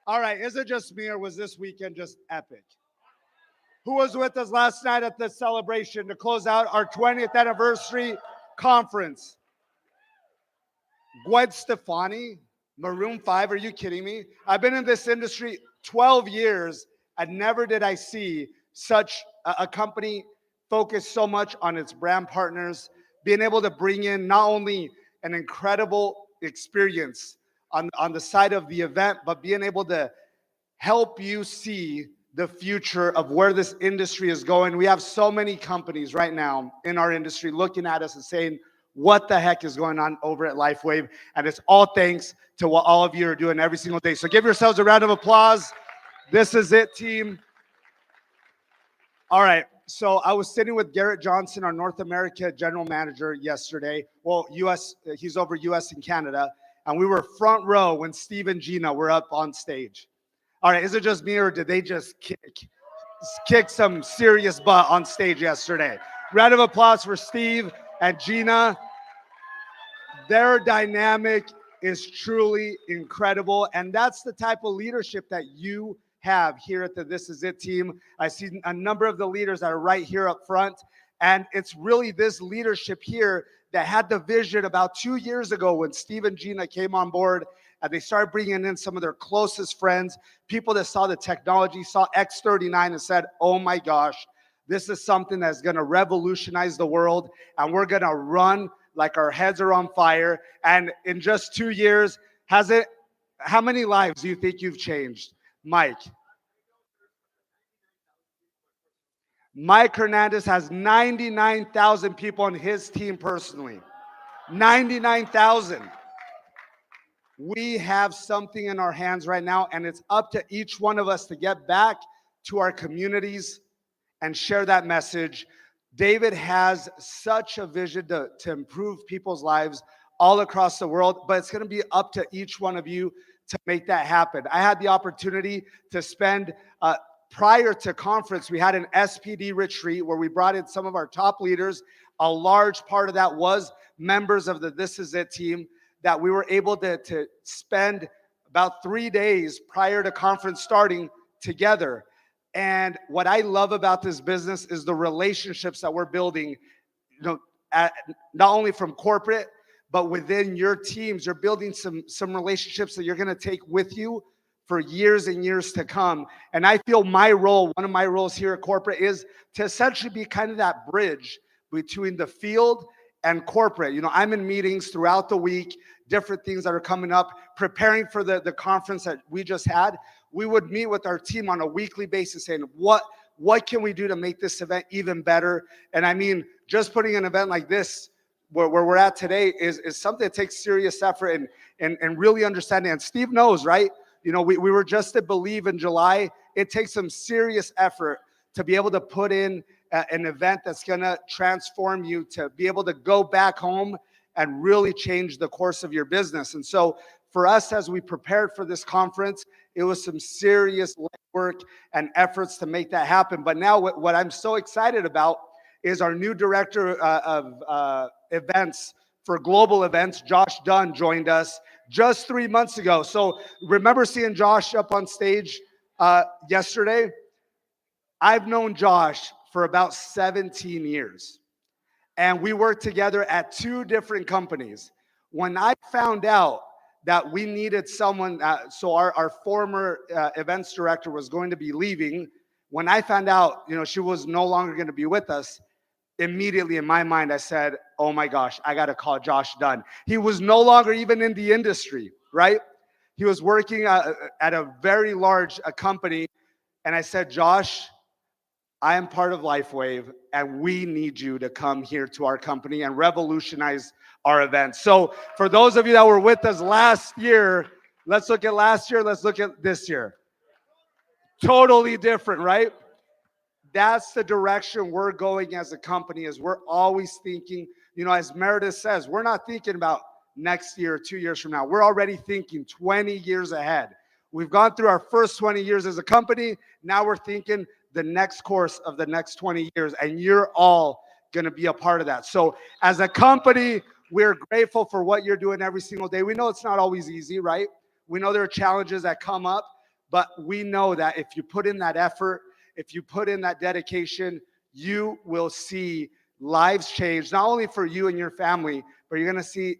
All right, is it just me or was this weekend just epic? Who was with us last night at the celebration to close out our 20th anniversary conference? Gwen Stefani, Maroon 5, are you kidding me? I've been in this industry 12 years and never did I see such a company focus so much on its brand partners, being able to bring in not only an incredible experience on the side of the event, but being able to help you see the future of where this industry is going. We have so many companies right now in our industry looking at us and saying, what the heck is going on over at LifeWave? And it's all thanks to what all of you are doing every single day. So give yourselves a round of applause. This is it, team. All right. So I was sitting with Garrett Johnson, our North America general manager, yesterday. Well, US, he's over US and Canada. And we were front row when Steve and Gina were up on stage. All right, is it just me or did they just kick some serious butt on stage yesterday? Round of applause for Steve and Gina. Their dynamic is truly incredible, and that's the type of leadership that you have here at the This Is It team. I see a number of the leaders that are right here up front, and it's really this leadership here that had the vision about 2 years ago when Steve and Gina came on board, and they started bringing in some of their closest friends, people that saw the technology, saw X39 and said, oh my gosh, this is something that's going to revolutionize the world, and we're going to run like our heads are on fire. And in just 2 years, how many lives do you think you've changed? Mike Hernandez has 99,000 people on his team personally. 99,000. We have something in our hands right now, and it's up to each one of us to get back to our communities and share that message. David has such a vision to improve people's lives all across the world, but it's going to be up to each one of you to make that happen. I had the opportunity to spend, prior to conference, we had an SPD retreat where we brought in some of our top leaders. A large part of that was members of the This Is It team that we were able to spend about 3 days prior to conference starting together. And what I love about this business is the relationships that we're building, not only from corporate, but within your teams. You're building some relationships that you're going to take with you for years and years to come. And I feel one of my roles here at corporate is to essentially be kind of that bridge between the field and corporate. I'm in meetings throughout the week, different things that are coming up, preparing for the conference that we just had. We would meet with our team on a weekly basis saying, what can we do to make this event even better? And I mean, just putting an event like this, where we're at today, is something that takes serious effort and really understanding. And Steve knows, right? We were just at Believe in July. It takes some serious effort to be able to put in an event that's going to transform you, to be able to go back home and really change the course of your business. And so for us, as we prepared for this conference, it was some serious work and efforts to make that happen. But now what I'm so excited about is our new director of events for global events, Josh Dunn, joined us just 3 months ago. So remember seeing Josh up on stage yesterday? I've known Josh for about 17 years. And we worked together at 2 different companies. When I found out that we needed someone, so our former events director was going to be leaving, when I found out, she was no longer going to be with us, immediately in my mind, I said, oh my gosh, I got to call Josh Dunn. He was no longer even in the industry, right? He was working at a very large company. And I said, Josh, I am part of LifeWave, and we need you to come here to our company and revolutionize our events. So for those of you that were with us last year, let's look at last year, let's look at this year. Totally different, right? That's the direction we're going as a company, is we're always thinking, as Meredith says, we're not thinking about next year, 2 years from now. We're already thinking 20 years ahead. We've gone through our first 20 years as a company. Now we're thinking the next course of the next 20 years, and you're all going to be a part of that. So as a company, we're grateful for what you're doing every single day. We know it's not always easy, right? We know there are challenges that come up, But we know that if you put in that effort, if you put in that dedication, you will see lives change, not only for you and your family, but you're going to see,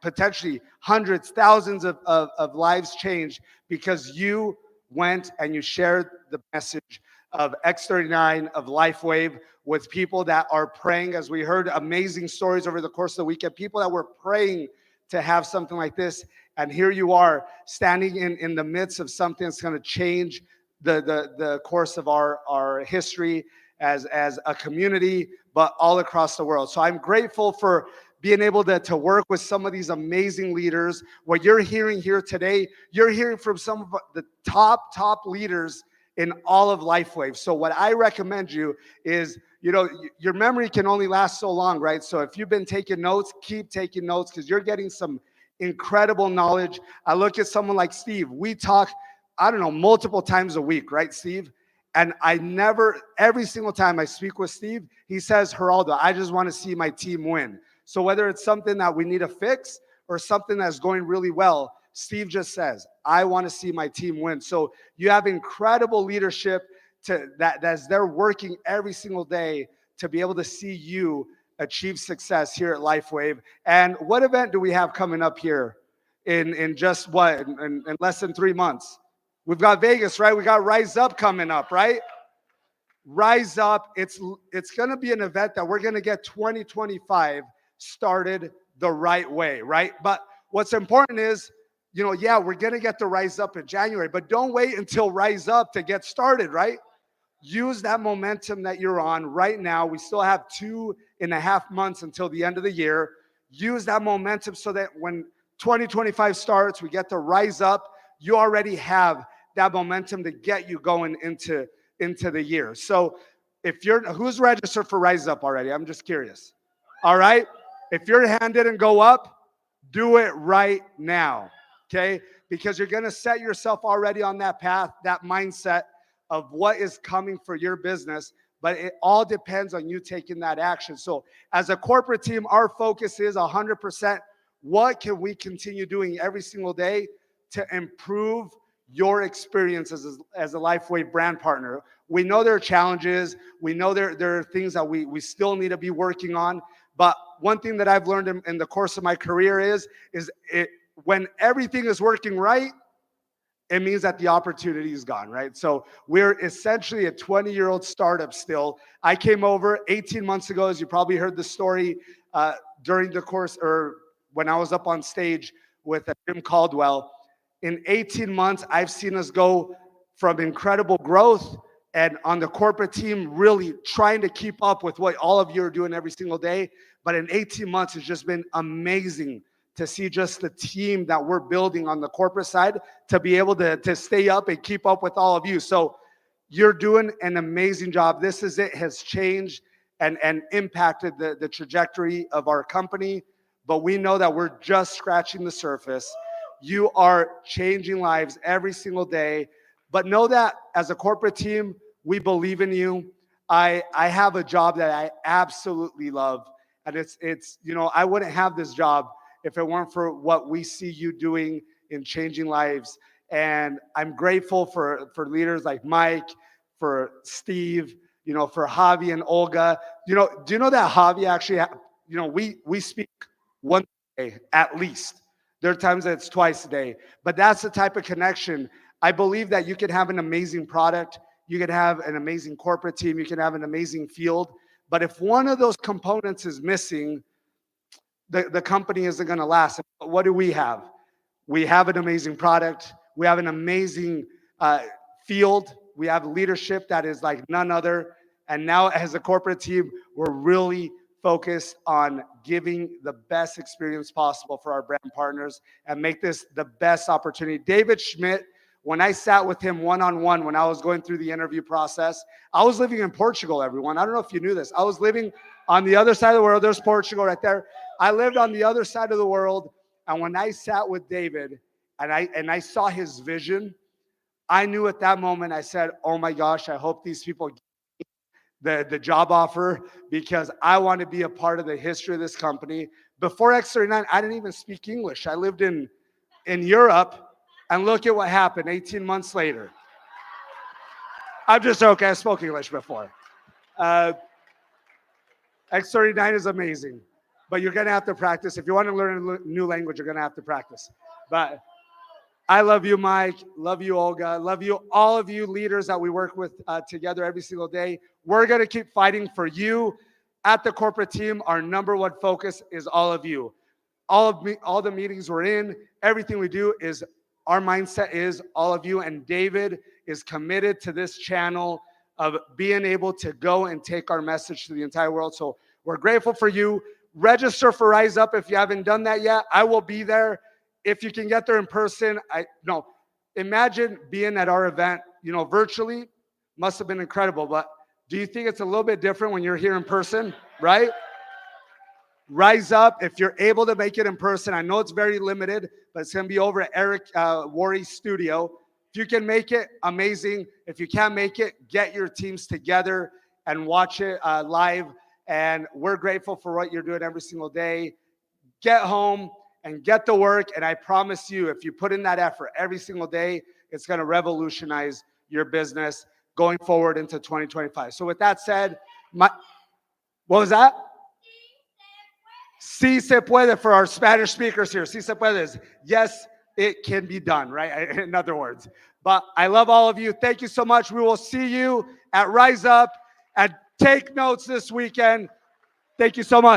potentially hundreds, thousands of lives change because you went and you shared the message of X39, of LifeWave, with people that are praying. As we heard amazing stories over the course of the weekend, people that were praying to have something like this. And here you are standing in the midst of something that's going to change the course of our history as a community, but all across the world. So I'm grateful for being able to work with some of these amazing leaders. What you're hearing here today, you're hearing from some of the top leaders in all of LifeWave. So what I recommend you is, your memory can only last so long, right? So if you've been taking notes, keep taking notes because you're getting some incredible knowledge. I look at someone like Steve. We talk, I don't know, multiple times a week, right, Steve? And every single time I speak with Steve, he says, Geraldo, I just want to see my team win. So whether it's something that we need to fix or something that's going really well, Steve just says, I want to see my team win. So you have incredible leadership as they're working every single day to be able to see you achieve success here at LifeWave. And what event do we have coming up here in just in less than 3 months? We've got Vegas, right? We got Rise Up coming up, right? Rise Up. It's going to be an event that we're going to get 2025 started the right way, right? But what's important is, yeah, we're going to get the Rise Up in January, but don't wait until Rise Up to get started, right? Use that momentum that you're on right now. We still have 2.5 months until the end of the year. Use that momentum so that when 2025 starts, we get to Rise Up. You already have that momentum to get you going into the year. So who's registered for Rise Up already? I'm just curious. All right. If your hand didn't go up, do it right now. Okay. Because you're going to set yourself already on that path, that mindset of what is coming for your business, but it all depends on you taking that action. So as a corporate team, our focus is 100%. What can we continue doing every single day to improve your experience as a LifeWave brand partner? We know there are challenges. We know there are things that we still need to be working on. But one thing that I've learned in the course of my career is when everything is working right, it means that the opportunity is gone, right? So we're essentially a 20-year-old startup still. I came over 18 months ago, as you probably heard the story during the course or when I was up on stage with Jim Caldwell. In 18 months, I've seen us go from incredible growth and on the corporate team really trying to keep up with what all of you are doing every single day. But in 18 months, it's just been amazing to see just the team that we're building on the corporate side to be able to stay up and keep up with all of you. So you're doing an amazing job. This is it, has changed and impacted the trajectory of our company. But we know that we're just scratching the surface. You are changing lives every single day. But know that as a corporate team, we believe in you. I have a job that I absolutely love. And it's I wouldn't have this job if it weren't for what we see you doing in changing lives. And I'm grateful for leaders like Mike, for Steve, for Javi and Olga. Do you know that Javi actually, we speak one day at least. There are times that it's twice a day, but that's the type of connection. I believe that you can have an amazing product, you can have an amazing corporate team, you can have an amazing field, but if one of those components is missing, the company isn't going to last. What do we have? We have an amazing product. We have an amazing field. We have leadership that is like none other. And now as a corporate team, we're really focused on giving the best experience possible for our brand partners and make this the best opportunity. David Schmidt, when I sat with him one-on-one, when I was going through the interview process, I was living in Portugal, everyone. I don't know if you knew this. I was living on the other side of the world. There's Portugal right there. I lived on the other side of the world. And when I sat with David and I saw his vision, I knew at that moment, I said, oh my gosh, I hope these people get the job offer because I want to be a part of the history of this company. Before X39, I didn't even speak English. I lived in Europe. And look at what happened 18 months later. I'm just okay. I spoke English before. Uh, X39 is amazing, but you're going to have to practice. If you want to learn a new language, you're going to have to practice. But I love you, Mike. Love you, Olga. Love you, all of you leaders that we work with together every single day. We're going to keep fighting for you. At the corporate team, our number one focus is all of you. All the meetings we're in, everything we do is our mindset is all of you. And David is committed to this channel of being able to go and take our message to the entire world. So we're grateful for you. Register for Rise Up if you haven't done that yet. I will be there. If you can get there in person, imagine being at our event, virtually. Must have been incredible. But do you think it's a little bit different when you're here in person, right? Rise Up. If you're able to make it in person, I know it's very limited, but it's going to be over at Eric Worre's studio. If you can make it, amazing. If you can't make it, get your teams together and watch it live. And we're grateful for what you're doing every single day. Get home and get to work. And I promise you, if you put in that effort every single day, it's going to revolutionize your business going forward into 2025. So with that said, what was that? Sí se puede for our Spanish speakers here. Sí se puede is yes, it can be done, right? In other words. But I love all of you. Thank you so much. We will see you at Rise Up and take notes this weekend. Thank you so much.